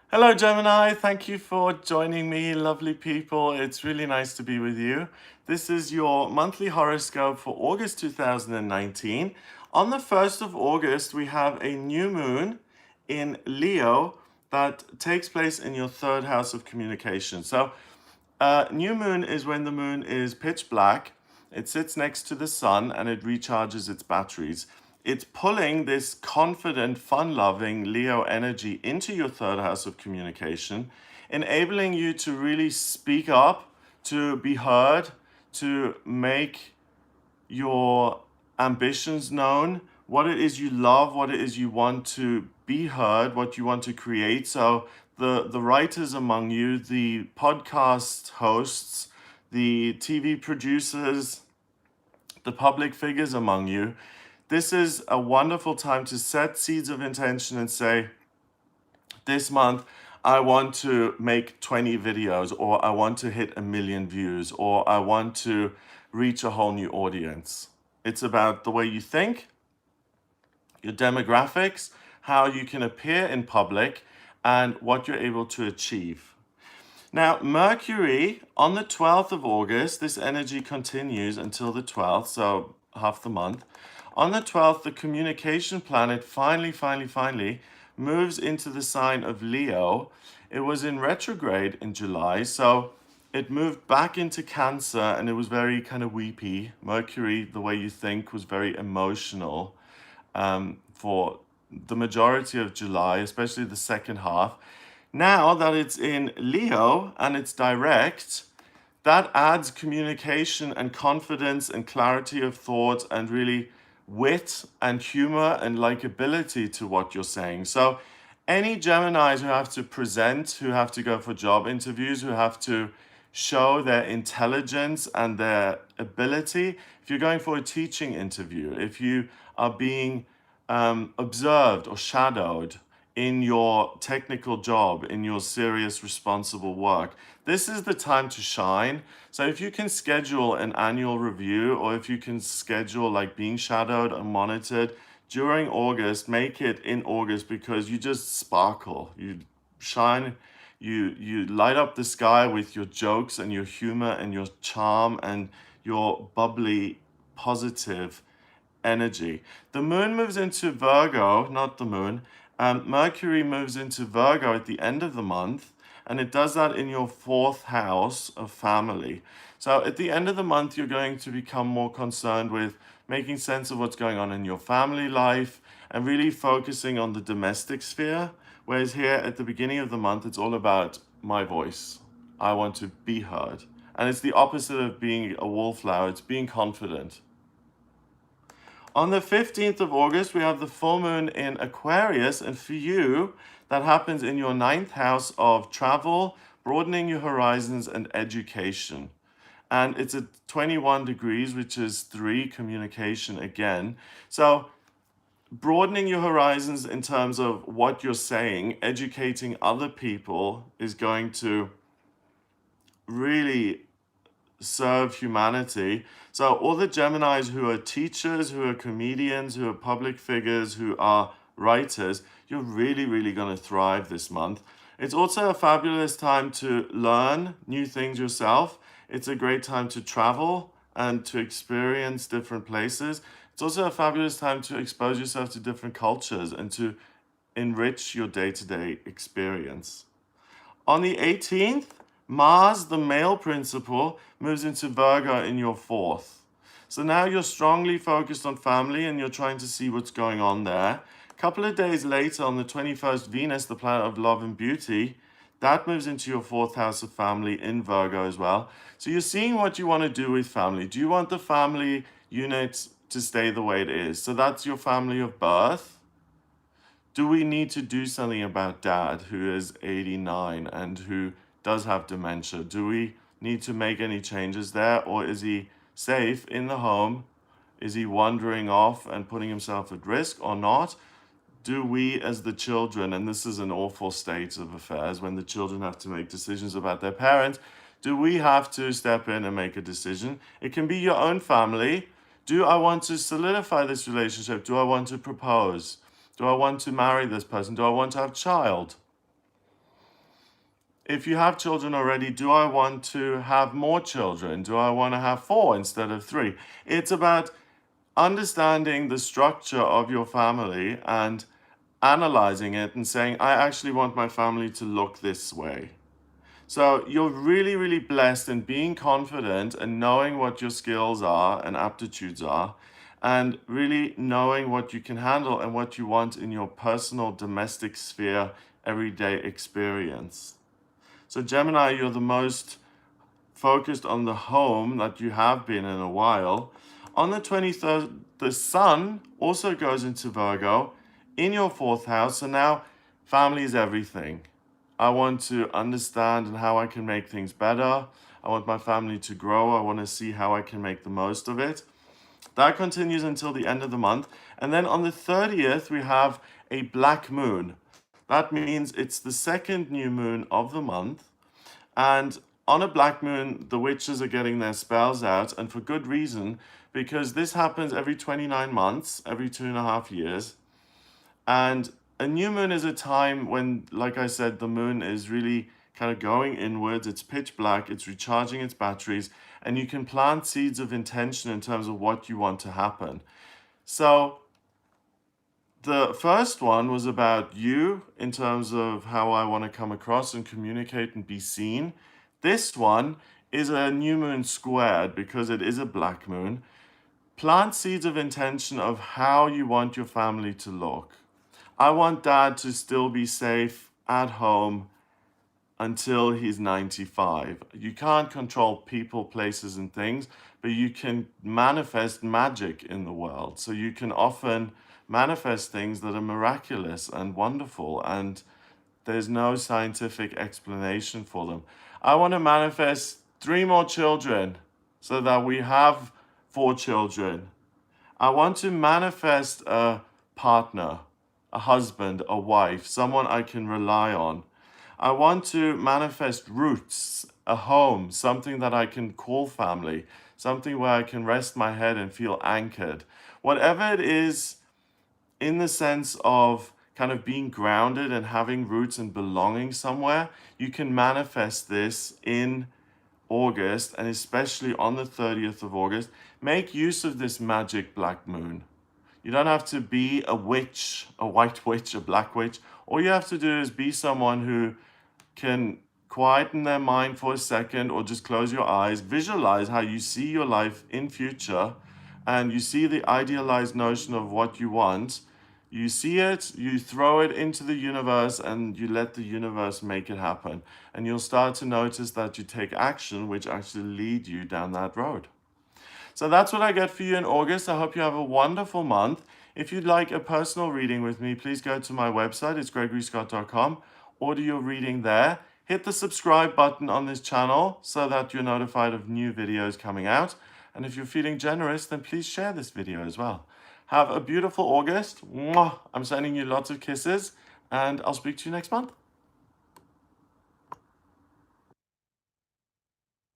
Hello, Gemini. Thank you for joining me, lovely people. It's really nice to be with you. This is your monthly horoscope for August 2019. On the 1st of August, we have a new moon in Leo that takes place in your third house of communication. So, new moon is when the moon is pitch black. It sits next to the sun and it recharges its batteries. It's pulling this confident, fun loving Leo energy into your third house of communication, enabling you to really speak up, to be heard, to make your ambitions known, what it is you love, what it is you want to be heard, what you want to create. So the writers among you, the podcast hosts, the TV producers, the public figures among you, this is a wonderful time to set seeds of intention and say, this month, I want to make 20 videos, or I want to hit 1 million views, or I want to reach a whole new audience. It's about the way you think, your demographics, how you can appear in public, and what you're able to achieve. Now, Mercury, on the 12th of August, this energy continues until the 12th, so half the month. On the 12th, the communication planet finally moves into the sign of Leo. It was in retrograde in July, so it moved back into Cancer and it was very kind of weepy. Mercury, the way you think, was very emotional for the majority of July, especially the second half. Now that it's in Leo and it's direct, that adds communication and confidence and clarity of thought and really wit and humor and likability to what you're saying. So any Geminis who have to present, who have to go for job interviews, who have to show their intelligence and their ability, if you're going for a teaching interview, if you are being observed or shadowed in your technical job, in your serious, responsible work, this is the time to shine. So if you can schedule an annual review, or if you can schedule like being shadowed and monitored during August, make it in August, because you just sparkle, you shine, you light up the sky with your jokes and your humor and your charm and your bubbly, positive energy. The moon moves into Virgo, not the moon. Mercury moves into Virgo at the end of the month, and it does that in your fourth house of family. So at the end of the month, you're going to become more concerned with making sense of what's going on in your family life and really focusing on the domestic sphere. Whereas here at the beginning of the month, it's all about my voice. I want to be heard. And it's the opposite of being a wallflower, it's being confident. On the 15th of August, we have the full moon in Aquarius, and for you, that happens in your ninth house of travel, broadening your horizons, and education. And it's at 21 degrees, which is 3, communication again. So broadening your horizons in terms of what you're saying, educating other people is going to really serve humanity. So all the Geminis who are teachers, who are comedians, who are public figures, who are writers, you're really going to thrive this month. It's also a fabulous time to learn new things yourself. It's a great time to travel and to experience different places. It's also a fabulous time to expose yourself to different cultures and to enrich your day-to-day experience. On the 18th, Mars, the male principle, moves into Virgo in your fourth. So now you're strongly focused on family and you're trying to see what's going on there. A couple of days later, on the 21st, Venus, the planet of love and beauty, that moves into your fourth house of family in Virgo as well. So you're seeing what you want to do with family. Do you want the family unit to stay the way it is? So that's your family of birth. Do we need to do something about dad, who is 89 and who does have dementia? Do we need to make any changes there, or is he safe in the home? Is he wandering off and putting himself at risk or not? Do we as the children, and this is an awful state of affairs when the children have to make decisions about their parents, do we have to step in and make a decision? It can be your own family. Do I want to solidify this relationship? Do I want to propose? Do I want to marry this person? Do I want to have a child? if you have children already, do I want to have more children? Do I want to have 4 instead of 3? It's about understanding the structure of your family and analyzing it and saying, I actually want my family to look this way. So you're really, really blessed in being confident and knowing what your skills are and aptitudes are, and really knowing what you can handle and what you want in your personal domestic sphere everyday experience. So Gemini, you're the most focused on the home that you have been in a while. On the 23rd, the Sun also goes into Virgo in your 4th house. So now family is everything. I want to understand and how I can make things better. I want my family to grow. I want to see how I can make the most of it. That continues until the end of the month. And then on the 30th, we have a black moon. That means it's the second new moon of the month. And on a black moon, the witches are getting their spells out, and for good reason, because this happens every 29 months, every 2.5 years. And a new moon is a time when, like I said, the moon is really kind of going inwards. It's pitch black, it's recharging its batteries, and you can plant seeds of intention in terms of what you want to happen. So the first one was about you in terms of how I want to come across and communicate and be seen. This one is a new moon squared because it is a black moon. Plant seeds of intention of how you want your family to look. I want dad to still be safe at home until he's 95. You can't control people, places, and things, but you can manifest magic in the world. So you can often manifest things that are miraculous and wonderful, and there's no scientific explanation for them. I want to manifest 3 more children so that we have 4 children. I want to manifest a partner, a husband, a wife, someone I can rely on. I want to manifest roots, a home, something that I can call family, something where I can rest my head and feel anchored. Whatever it is, in the sense of kind of being grounded and having roots and belonging somewhere, you can manifest this in August, and especially on the 30th of August. Make use of this magic black moon. You don't have to be a witch, a white witch, a black witch. All you have to do is be someone who can quieten their mind for a second, or just close your eyes, visualize how you see your life in future, and you see the idealized notion of what you want. You see it, you throw it into the universe, and you let the universe make it happen. And you'll start to notice that you take action, which actually lead you down that road. So that's what I get for you in August. I hope you have a wonderful month. If you'd like a personal reading with me, please go to my website. It's gregoryscott.com. Order your reading there. Hit the subscribe button on this channel so that you're notified of new videos coming out. And if you're feeling generous, then please share this video as well. Have a beautiful August. Mwah! I'm sending you lots of kisses, and I'll speak to you next month.